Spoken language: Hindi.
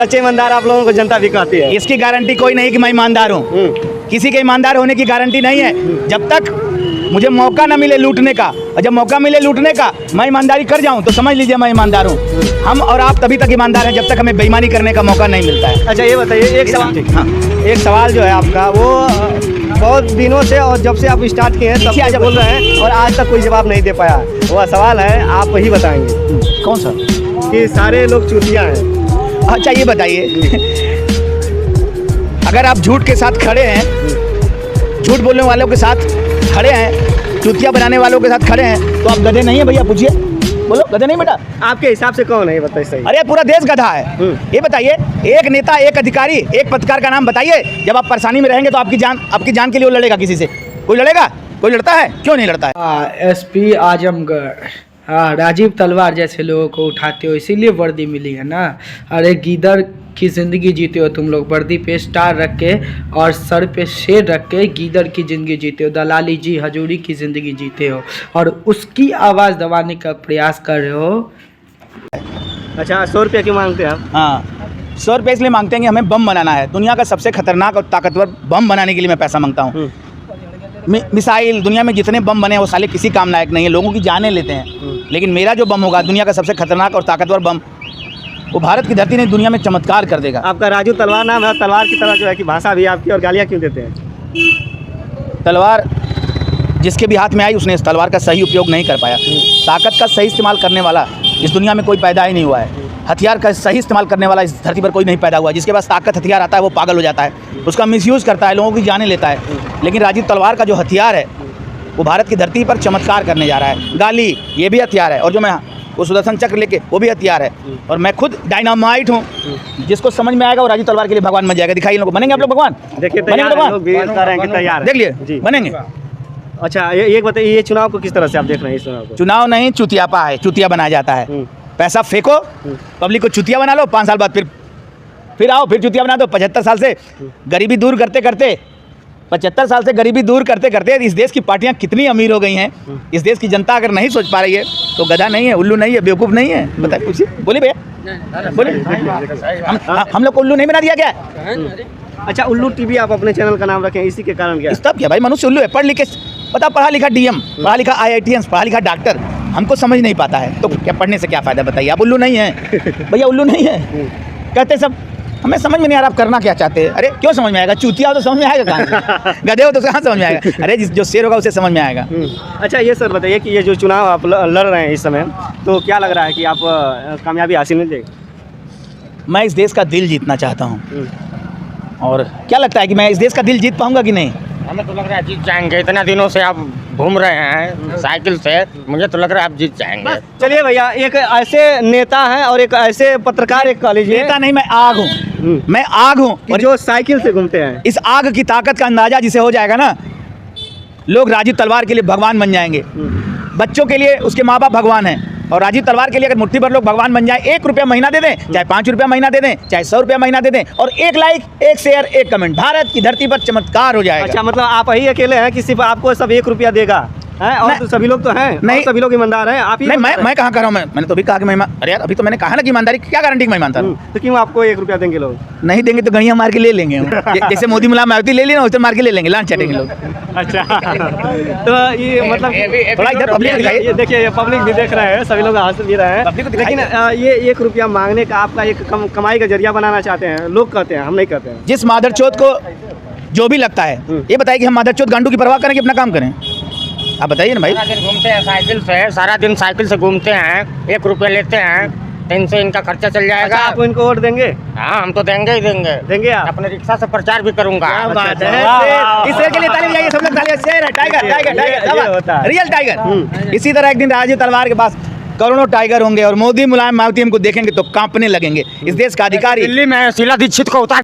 सच्चे ईमानदार आप लोगों को जनता भी कहती है। इसकी गारंटी कोई नहीं कि मैं ईमानदार हूँ। किसी के ईमानदार होने की गारंटी नहीं है। जब तक मुझे मौका ना मिले लूटने का, और जब मौका मिले लूटने का मैं ईमानदारी कर जाऊँ तो समझ लीजिए मैं ईमानदार हूँ। हम और आप तभी तक ईमानदार हैं जब तक हमें बेईमानी करने का मौका नहीं मिलता है। अच्छा ये बताइए, एक सवाल जो है आपका, वो बहुत दिनों से और जब से आप स्टार्ट किए हैं तब से आज बोल रहे हैं और आज तक कोई जवाब नहीं दे पाया। वो सवाल है, आप ही बताएंगे। कौन सा? कि सारे लोग चूतिया हैं। अच्छा ये बताइए, अगर आप झूठ के साथ खड़े हैं, झूठ बोलने वालों के साथ खड़े हैं, चूतिया बनाने वालों के साथ खड़े हैं, तो आप गधे नहीं है भैया? पूछिए, बोलो गधे नहीं बेटा? आपके हिसाब से कौन है ये बताइए सही? अरे पूरा देश गधा है। ये बताइए, एक नेता, एक अधिकारी, एक पत्रकार का नाम बताइए। जब आप परेशानी में रहेंगे तो आपकी जान के लिए वो लड़ेगा किसी से? कोई लड़ेगा? कोई लड़ता है? क्यों नहीं लड़ता है? एसपी आजमगढ़, हाँ, राजीव तलवार जैसे लोगों को उठाते हो इसीलिए वर्दी मिली है ना। अरे गीदड़ की ज़िंदगी जीते हो तुम लोग, वर्दी पे स्टार रख के और सर पे शेर रख के गीदड़ की ज़िंदगी जीते हो, दलाली जी हजूरी की ज़िंदगी जीते हो और उसकी आवाज़ दबाने का प्रयास कर रहे हो। अच्छा 100 रुपये क्यों मांगते हैं आप? हाँ, 100 रुपये इसलिए मांगते हैं कि हमें बम बनाना है। दुनिया का सबसे खतरनाक और ताकतवर बम बनाने के लिए मैं पैसा मांगता हूँ। मिसाइल, दुनिया में जितने बम बने वो साले किसी काम लायक नहीं है, लोगों की जानें लेते हैं। लेकिन मेरा जो बम होगा, दुनिया का सबसे खतरनाक और ताकतवर बम, वो भारत की धरती ने दुनिया में चमत्कार कर देगा। आपका राजू तलवार नाम है, तलवार की तरह जो है कि भाषा भी आपकी, और गालियाँ क्यों देते हैं? तलवार जिसके भी हाथ में आई उसने इस तलवार का सही उपयोग नहीं कर पाया। ताकत का सही इस्तेमाल करने वाला इस दुनिया में कोई पैदा ही नहीं हुआ है। हथियार का सही इस्तेमाल करने वाला इस धरती पर कोई नहीं पैदा हुआ। जिसके पास ताकत हथियार आता है वो पागल हो जाता है, उसका मिसयूज़ करता है, लोगों की जानें लेता है। लेकिन राजीव तलवार का जो हथियार है वो भारत की धरती पर चमत्कार करने जा रहा है। गाली ये भी हथियार है, और जो मैं वो सुदर्शन चक्र लेके वो भी हथियार है, और मैं खुद डायनामाइट हूँ। जिसको समझ में आएगा वो राजीव तलवार के लिए भगवान बन जाएगा। दिखाइए लोगों को, बनेंगे आप लोग भगवान? देखिए बनेंगे तैयार, देख लिए जी बनेंगे। अच्छा ये बताइए, ये चुनाव को किस तरह से आप देख रहे हैं? इस चुनाव को चुनाव नहीं, चुतियापा है, चुतिया बनाया जाता है। पैसा फेंको, पब्लिक को चुतिया बना लो, 5 साल बाद फिर आओ, फिर चुतिया बना दो। 75 साल से गरीबी दूर करते करते 75 साल से गरीबी दूर करते करते इस देश की पार्टियां कितनी अमीर हो गई हैं। इस देश की जनता अगर नहीं सोच पा रही है तो गधा नहीं है, उल्लू नहीं है, बेवकूफ़ नहीं है। बताइए, पूछिए, बोलिए भैया, बोलिए। हम लोग को उल्लू नहीं बना दिया क्या? अच्छा, उल्लू टीवी आप अपने चैनल का नाम रखें, इसी के कारण क्या? तब क्या भाई, मनुष्य उल्लू है। पढ़ लिखे, पता, पढ़ा लिखा डीएम, पढ़ा लिखा IITians, पढ़ा लिखा डॉक्टर हमको समझ नहीं पाता है, तो क्या पढ़ने से क्या फ़ायदा? बताइए, आप उल्लू नहीं है भैया, उल्लू नहीं है। कहते सब, हमें समझ में नहीं आ रहा आप करना क्या चाहते हैं। अरे क्यों समझ में आएगा? चूतिया हो तो समझ में आएगा कहाँ? गधे हो तो कहाँ समझ में आएगा? अरे जो शेर होगा उसे समझ में आएगा। अच्छा ये सर बताइए कि ये जो चुनाव आप लड़ रहे हैं इस समय, तो क्या लग रहा है कि आप कामयाबी हासिल नहीं देंगे? मैं इस देश का दिल जीतना चाहता हूँ, और क्या लगता है कि मैं इस देश का दिल जीत पाऊँगा कि नहीं? हमें तो लग रहा है जीत जाएंगे। इतना दिनों से आप घूम रहे हैं साइकिल से, मुझे तो लग रहा है आप जीत जाएंगे। चलिए भैया, एक ऐसे नेता हैं और एक ऐसे पत्रकार, एक कॉलेज नेता नहीं, मैं आग हूँ। मैं आग हूँ, और जो साइकिल से घूमते हैं। इस आग की ताकत का अंदाजा जिसे हो जाएगा ना, लोग राजीव तलवार के लिए भगवान बन जाएंगे। बच्चों के लिए उसके माँ बाप भगवान हैं, और राजीव तलवार के लिए अगर मुट्ठी भर लोग भगवान बन जाए, 1 रुपया महीना दे दें, चाहे 5 रुपया महीना दे दें, चाहे 100 रुपया महीना दे दें, और 1 लाइक, 1 शेयर, 1 कमेंट, भारत की धरती पर चमत्कार हो जाएगा। अच्छा, मतलब आप ही अकेले हैं कि सिर्फ आपको सब 1 रुपया देगा है? और तो सभी लोग तो हैं नहीं, सभी लोग ईमानदार हैं। आप ही नहीं, मैं कहाँ कर रहा हूँ? मैंने तो अभी कहा कि मैं अरे यार, अभी तो मैंने कहा ना कि ईमानदारी की क्या गारंटी मैं मानता हूँ। तो क्यों आपको 1 रुपया देंगे लोग? नहीं देंगे तो गणिया मार के ले लेंगे। जैसे मोदी मुलायम मायावती ले लेना, उसे मार के ले लेंगे, लांच चटेंगे लोग। अच्छा तो ये मतलब थोड़ा इधर पब्लिक दिखाइए। ये देखिए, ये पब्लिक भी देख रहे हैं, सभी लोग हंस भी रहे हैं। लेकिन ये 1 रुपया मांगने का आपका एक कमाई का जरिया बनाना चाहते हैं लोग, कहते हैं, हम नहीं कहते हैं। जिस मादरचोद को जो भी लगता है, ये बताइए कि हम मादरचोद गांडू की परवाह करें कि अपना काम करें? आप बताइए ना भाई। सारा दिन घूमते हैं साइकिल से, सारा दिन साइकिल से घूमते हैं, 1 रुपया लेते हैं, 300 इनका खर्चा चल जाएगा। अच्छा, आप इनको वोट देंगे? हाँ, हम तो देंगे ही देंगे। देंगे आप? अपने रिक्शा से प्रचार भी करूंगा। क्या बात है। इस शेर के लिए ताली बजाइए सब लोग, ताली। शेर है, tiger, tiger, tiger, real tiger. इसी तरह एक दिन राजीव तलवार के पास करोड़ों टाइगर होंगे, और मोदी मुलायम मायावती हमको देखेंगे तो कांपने लगेंगे। इस देश का अधिकारी दिल्ली में शीला दीक्षित को उतार